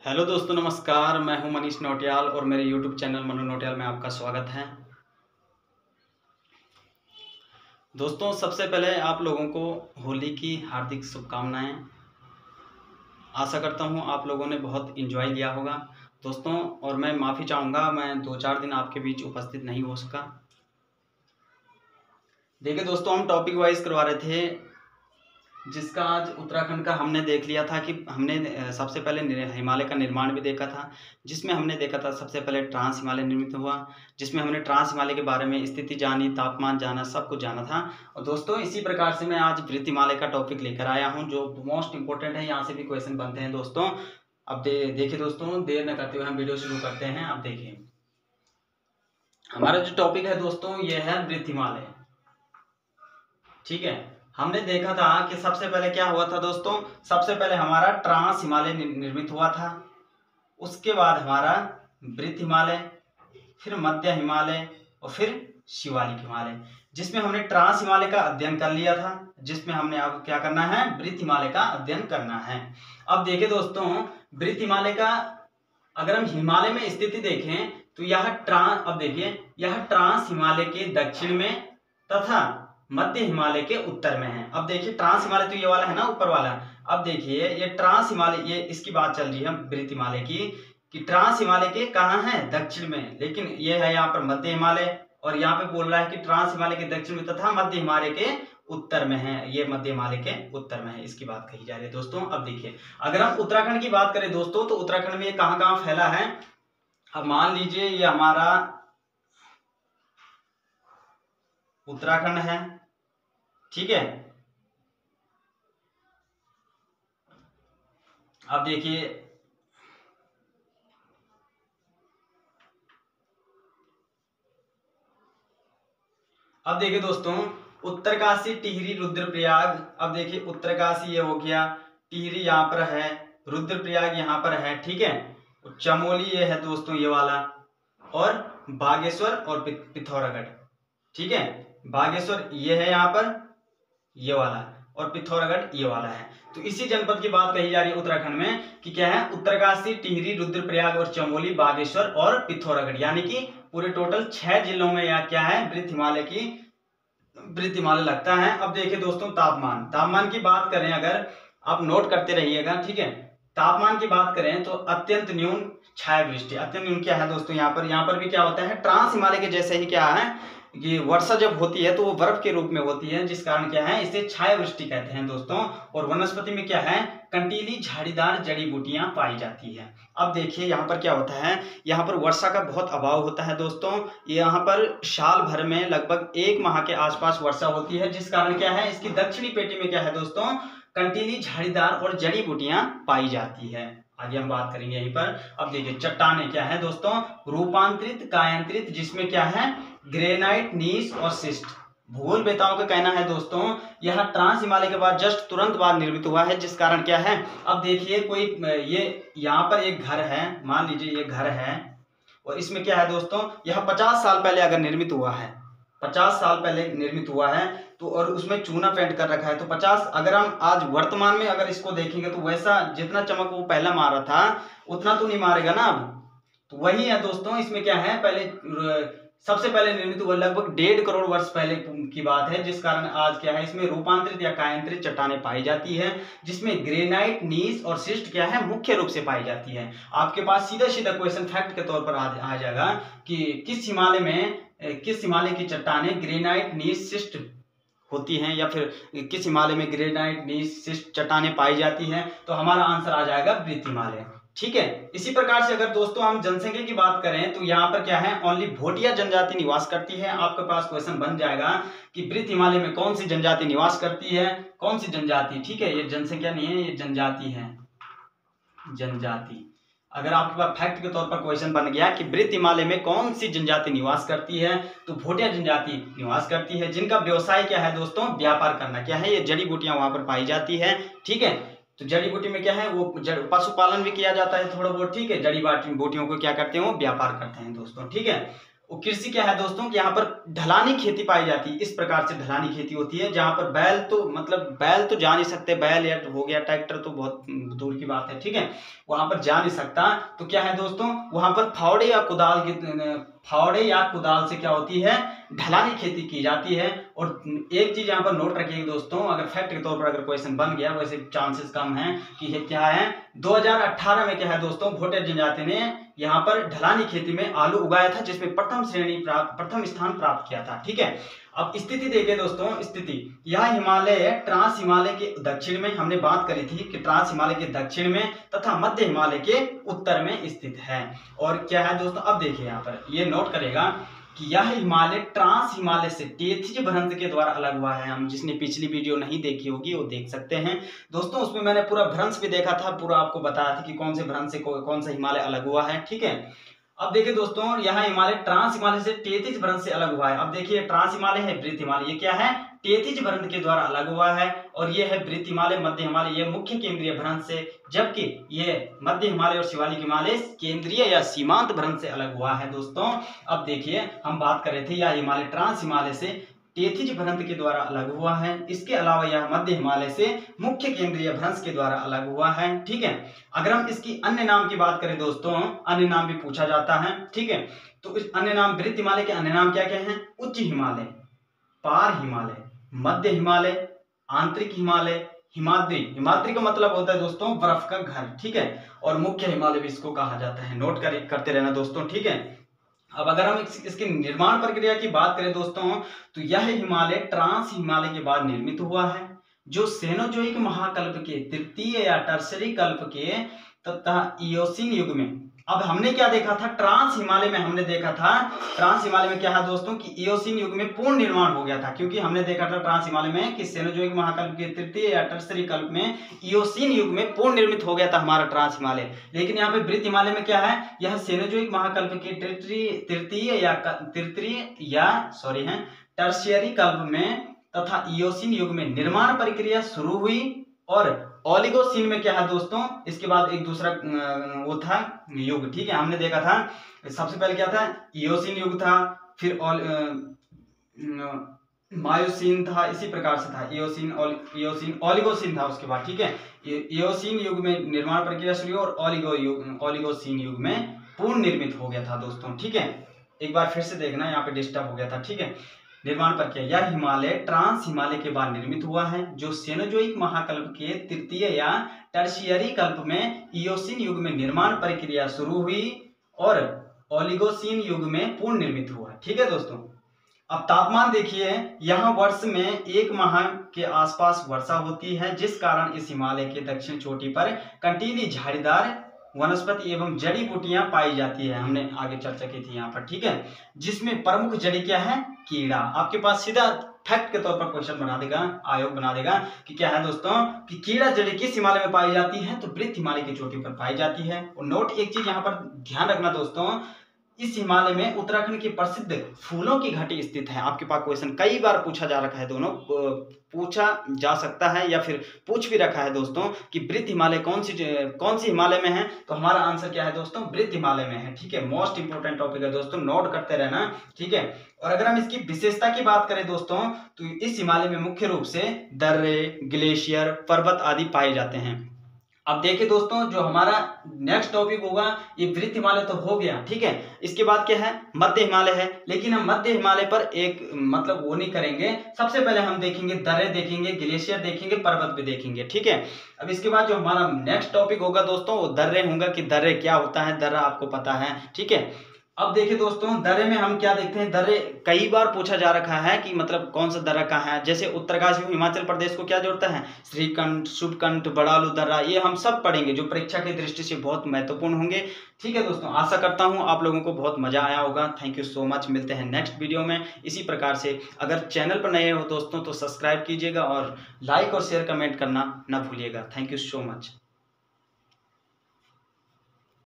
Hello दोस्तों, नमस्कार। मैं हूं मनीष नौटियाल और मेरे यूट्यूब चैनल मनु नौटियाल में आपका स्वागत है। दोस्तों, सबसे पहले आप लोगों को होली की हार्दिक शुभकामनाएं। आशा करता हूं आप लोगों ने बहुत एंजॉय लिया होगा दोस्तों। और मैं माफ़ी चाहूँगा, मैं 2-4 दिन आपके बीच उपस्थित नहीं हो सका। देखिए दोस्तों, हम टॉपिक वाइज करवा रहे थे, जिसका आज उत्तराखंड का हमने देख लिया था कि हमने सबसे पहले हिमालय का निर्माण भी देखा था, जिसमें हमने देखा था सबसे पहले ट्रांस हिमालय निर्मित हुआ, जिसमें हमने ट्रांस हिमालय के बारे में स्थिति जानी, तापमान जाना, सब कुछ जाना था। और दोस्तों, इसी प्रकार से मैं आज वृत्त हिमालय का टॉपिक लेकर आया हूं, जो मोस्ट इंपॉर्टेंट है। यहाँ से भी क्वेश्चन बनते हैं दोस्तों। अब देखिए दोस्तों, देर न करते हुए हम वीडियो शुरू करते हैं। अब देखिए, हमारा जो टॉपिक है दोस्तों, ये है वृत्त हिमालय। ठीक है, हमने देखा था कि सबसे पहले क्या हुआ था दोस्तों। सबसे पहले हमारा ट्रांस हिमालय निर्मित हुआ था, उसके बाद हमारा वृत्त हिमालय, फिर मध्य हिमालय और फिर शिवालिक हिमालय, जिसमें हमने ट्रांस हिमालय का अध्ययन कर लिया था, जिसमें हमने अब क्या करना है, वृत्त हिमालय का अध्ययन करना है। अब देखिए दोस्तों, वृत्त हिमालय का अगर हम हिमालय में स्थिति देखें तो अब देखिए, यह ट्रांस हिमालय के दक्षिण में तथा मध्य हिमालय के उत्तर में है। अब देखिए, ट्रांस हिमालय तो ये वाला है ना, ऊपर वाला। अब देखिए, ये ट्रांस हिमालय, ये इसकी बात चल रही है वृत्त हिमालय की, कि ट्रांस हिमालय के कहाँ है, दक्षिण में, लेकिन ये है यहाँ पर मध्य हिमालय। और यहाँ पे बोल रहा है कि ट्रांस हिमालय के दक्षिण में तथा मध्य हिमालय के उत्तर में है। ये मध्य हिमालय के उत्तर में है, इसकी बात कही जा रही है दोस्तों। अब देखिए, अगर हम उत्तराखंड की बात करें दोस्तों, तो उत्तराखंड में ये कहाँ कहाँ फैला है। अब मान लीजिए, ये हमारा उत्तराखंड है, ठीक है। अब देखिए, दोस्तों, उत्तरकाशी, टिहरी, रुद्रप्रयाग। अब देखिए, उत्तरकाशी ये हो गया, टिहरी यहाँ पर है, रुद्रप्रयाग यहाँ पर है, ठीक है। चमोली ये है दोस्तों, ये वाला, और बागेश्वर और पिथौरागढ़, ठीक है। बागेश्वर ये है यहाँ पर, ये वाला, और पिथौरागढ़ ये वाला है। तो इसी जनपद की बात कही जा रही है उत्तराखंड में, कि क्या है, उत्तरकाशी, टिहरी, रुद्रप्रयाग और चमोली, बागेश्वर और पिथौरागढ़, यानी कि पूरे टोटल 6 जिलों में यह क्या है, वृत्त हिमालय लगता है। अब देखिए दोस्तों, तापमान की बात करें, अगर आप नोट करते रहिएगा, ठीक है। तापमान की बात करें तो अत्यंत न्यून छायावृष्टि, अत्यंत न्यून क्या है दोस्तों, यहाँ पर भी क्या होता है, ट्रांस हिमालय के जैसे ही क्या है, ये वर्षा जब होती है तो वो बर्फ के रूप में होती है, जिस कारण क्या है, इसे छायावृष्टि कहते हैं दोस्तों। और वनस्पति में क्या है, कंटीली झाड़ीदार जड़ी बूटियां पाई जाती है। अब देखिए, यहाँ पर क्या होता है, यहाँ पर वर्षा का बहुत अभाव होता है दोस्तों। यहाँ पर साल भर में लगभग 1 माह के आसपास वर्षा होती है, जिस कारण क्या है, इसकी दक्षिणी पेटी में क्या है दोस्तों, कंटीली झाड़ीदार और जड़ी बूटियां पाई जाती है। आगे हम बात करेंगे यहीं पर। अब देखिए, चट्टाने क्या है दोस्तों, रूपांतरित, कायांतरित, जिसमें क्या है, ग्रेनाइट, नीस और सिस्ट। भूगोल वेताओं का कहना है दोस्तों, यह ट्रांस हिमालय के बाद जस्ट तुरंत बाद निर्मित हुआ है, जिस कारण क्या है, अब देखिए, कोई ये यहाँ पर एक घर है, मान लीजिए ये घर है, और इसमें क्या है दोस्तों, यह 50 साल पहले अगर निर्मित हुआ है, 50 साल पहले निर्मित हुआ है, तो और उसमें चूना पेंट कर रखा है, तो 50, अगर हम आज वर्तमान में अगर इसको देखेंगे तो वैसा जितना चमक वो पहला मारा था उतना तो नहीं मारेगा ना अब। तो वही है दोस्तों, इसमें क्या है, सबसे पहले निर्मित हुआ लगभग 1.5 करोड़ वर्ष पहले की बात है, जिस कारण आज क्या है, इसमें रूपांतरित या कायांतरित चट्टानें पाई जाती है, जिसमें ग्रेनाइट, नीस और सिस्ट क्या है, मुख्य रूप से पाई जाती है। आपके पास सीधा सीधा क्वेश्चन फैक्ट के तौर पर आ जाएगा कि किस हिमालय की चट्टानें ग्रेनाइट, नीस, सिस्ट होती हैं, या फिर किस हिमालय में ग्रेनाइट, नीस, सिस्ट चट्टानें पाई जाती हैं। तो हमारा आंसर आ जाएगा वृत्त हिमालय, ठीक है। इसी प्रकार से अगर दोस्तों हम जनसंख्या की बात करें तो यहाँ पर क्या है, ओनली भोटिया जनजाति निवास करती है। आपके पास क्वेश्चन बन जाएगा कि वृत्त हिमालय में कौन सी जनजाति निवास करती है, कौन सी जनजाति, ठीक है। ये जनसंख्या नहीं है, ये जनजाति है, जनजाति। अगर आपके पास फैक्ट के तौर पर क्वेश्चन बन गया कि वृत्त हिमालय में कौन सी जनजाति निवास करती है, तो भोटिया जनजाति निवास करती है, जिनका व्यवसाय क्या है दोस्तों, व्यापार करना। क्या है, ये जड़ी बूटियां वहां पर पाई जाती है, ठीक है। तो जड़ी बूटी में क्या है, वो पशुपालन भी किया जाता है थोड़ा बहुत, ठीक है। जड़ी बूटियों को क्या करते हैं, वो व्यापार करते हैं दोस्तों, ठीक है। कृषि क्या है दोस्तों कि यहाँ पर ढलानी खेती पाई जाती है। इस प्रकार से ढलानी खेती होती है जहाँ पर बैल तो जा नहीं सकते, बैल या हो गया ट्रैक्टर तो बहुत दूर की बात है, ठीक है, वहां पर जा नहीं सकता। तो क्या है दोस्तों, वहां पर फावड़े या कुदाल से क्या होती है, ढलानी खेती की जाती है। और एक चीज यहाँ पर नोट रखिएगा दोस्तों, अगर फैक्ट के तौर पर अगर क्वेश्चन बन गया, वैसे चांसेस कम हैं कि ये क्या है, 2018 में क्या है दोस्तों, भोटे जनजाति ने यहाँ पर ढलानी खेती में आलू उगाया था, जिसमें प्रथम स्थान प्राप्त किया था, ठीक है। अब स्थिति देखिए दोस्तों, स्थिति यह हिमालय ट्रांस हिमालय के दक्षिण में, हमने बात करी थी कि ट्रांस हिमालय के दक्षिण में तथा मध्य हिमालय के उत्तर में स्थित है। और क्या है दोस्तों, अब देखिए यहाँ पर ये नोट करेगा कि यह हिमालय ट्रांस हिमालय से तेथिज भ्रंश के द्वारा अलग हुआ है। हम जिसने पिछली वीडियो नहीं देखी होगी वो देख सकते हैं दोस्तों, उसमें मैंने पूरा भ्रंश भी देखा था, पूरा आपको बताया था कि कौन से भ्रंश से कौन सा हिमालय अलग हुआ है, ठीक है। अब देखिए दोस्तों, यहाँ हिमालय ट्रांस हिमालय से तेथिज भ्रंश से अलग हुआ है। अब देखिए ट्रांस हिमालय है, वृत्त हिमालय, ये क्या है, तेथिज भ्रंश के द्वारा अलग हुआ है। और ये है वृत्त हिमालय, मध्य हिमालय, ये मुख्य केंद्रीय भ्रंश से, जबकि ये मध्य हिमालय और शिवालिक हिमालय केंद्रीय या सीमांत भ्रंश से अलग हुआ है दोस्तों। अब देखिए हम बात कर रहे थे, यह हिमालय ट्रांस हिमालय से तेथिज भ्रंश के द्वारा अलग हुआ है। इसके अलावा यह मध्य हिमालय से मुख्य केंद्रीय भ्रंश के द्वारा अलग हुआ है, ठीक है। अगर हम इसकी अन्य नाम की बात करें दोस्तों, अन्य नाम भी पूछा जाता है, ठीक है। तो इस अन्य नाम, वृत्त हिमालय के अन्य नाम क्या क्या हैं, उच्च हिमालय, पार हिमालय, मध्य हिमालय, आंतरिक हिमालय, हिमाद्री। हिमाद्री का मतलब होता है दोस्तों बर्फ का घर, ठीक है। और मुख्य हिमालय भी इसको कहा जाता है, नोट करते रहना दोस्तों, ठीक है। अब अगर हम इसकी निर्माण प्रक्रिया की बात करें दोस्तों, तो यह हिमालय ट्रांस हिमालय के बाद निर्मित हुआ है, जो सेनोजोइक महाकल्प के तृतीय या टर्सरी कल्प के तथा इयोसीन युग में। अब हमने क्या देखा था, ट्रांस हिमालय में हमने देखा था, ट्रांस हिमालय में क्या है दोस्तों कि इयोसीन युग में पूर्ण निर्माण हो गया था, क्योंकि हमने देखा था ट्रांस हिमालय में कि सेनोजोइक महाकल्प के तृतीय या टर्सरी कल्प में इयोसीन युग में पूर्ण निर्मित हो गया था हमारा ट्रांस हिमालय। लेकिन यहाँ पे वृत्त हिमालय में क्या है, यह सेनोजोइक महाकल्प के टर्शियरी कल्प में तथा इयोसीन युग में निर्माण प्रक्रिया शुरू हुई। और ओलिगोसीन में क्या है दोस्तों, इसके बाद एक दूसरा वो था युग, ठीक है। हमने देखा था सबसे पहले क्या था, इयोसीन युग था, फिर मायोसीन था, इसी प्रकार से था, इयोसीन ओलिगोसीन था उसके बाद, ठीक है। इयोसीन युग में निर्माण प्रक्रिया शुरू और ओलिगोसीन युग में पूर्ण निर्मित हो गया था दोस्तों, ठीक है। एक बार फिर से देखना, यहाँ पे डिस्टर्ब हो गया था, ठीक है। निर्माण प्रक्रिया, यह हिमालय ट्रांस हिमालय के बाद निर्मित हुआ है, जो सेनोजोइक महाकल्प के तृतीय या टर्शियरी कल्प में इयोसीन युग में निर्माण प्रक्रिया शुरू हुई और ओलिगोसीन युग में पूर्ण निर्मित हुआ, ठीक है दोस्तों। अब तापमान देखिए, यहाँ वर्ष में 1 माह के आसपास वर्षा होती है, जिस कारण इस हिमालय के दक्षिण चोटी पर कंटीली झाड़ीदार वनस्पति एवं जड़ी बूटियां पाई जाती है। हमने आगे चर्चा की थी यहाँ पर, ठीक है। जिसमें प्रमुख जड़ी क्या है, कीड़ा। आपके पास सीधा फैक्ट के तौर पर क्वेश्चन बना देगा, आयोग बना देगा कि क्या है दोस्तों कि कीड़ा जड़ी किस हिमालय में पाई जाती है, तो वृत्त हिमालय की चोटी पर पाई जाती है। और नोट एक चीज यहाँ पर ध्यान रखना दोस्तों, इस हिमालय में उत्तराखंड की प्रसिद्ध फूलों की घाटी स्थित है। आपके पास क्वेश्चन कई बार पूछा जा रखा है, दोनों पूछा जा सकता है या फिर पूछ भी रखा है दोस्तों कि वृत्त हिमालय कौन सी हिमालय में है, तो हमारा आंसर क्या है दोस्तों, वृत्त हिमालय में है, ठीक है। मोस्ट इंपोर्टेंट टॉपिक है दोस्तों, नोट करते रहना, ठीक है। और अगर हम इसकी विशेषता की बात करें दोस्तों, तो इस हिमालय में मुख्य रूप से दर्रे, ग्लेशियर, पर्वत आदि पाए जाते हैं। अब देखिए दोस्तों, जो हमारा नेक्स्ट टॉपिक होगा, ये वृत्त हिमालय तो हो गया, ठीक है। इसके बाद क्या है, मध्य हिमालय है, लेकिन हम मध्य हिमालय पर एक मतलब वो नहीं करेंगे। सबसे पहले हम देखेंगे दर्रे देखेंगे, ग्लेशियर देखेंगे, पर्वत भी देखेंगे, ठीक है। अब इसके बाद जो हमारा नेक्स्ट टॉपिक होगा दोस्तों, वो दर्रे होगा कि दर्रे क्या होता है, दर्रा आपको पता है, ठीक है। अब देखिए दोस्तों, दर्रे में हम क्या देखते हैं, दर्रे कई बार पूछा जा रखा है कि मतलब कौन सा दर्रा कहाँ है। जैसे उत्तरकाशी हिमाचल प्रदेश को क्या जोड़ता है, श्रीकंठ, शुभकंठ, बड़ालू दर्रा, ये हम सब पढ़ेंगे जो परीक्षा की दृष्टि से बहुत महत्वपूर्ण होंगे, ठीक है दोस्तों। आशा करता हूँ आप लोगों को बहुत मजा आया होगा। थैंक यू सो मच, मिलते हैं नेक्स्ट वीडियो में इसी प्रकार से। अगर चैनल पर नए हो दोस्तों तो सब्सक्राइब कीजिएगा और लाइक और शेयर कमेंट करना ना भूलिएगा। Thank you so much.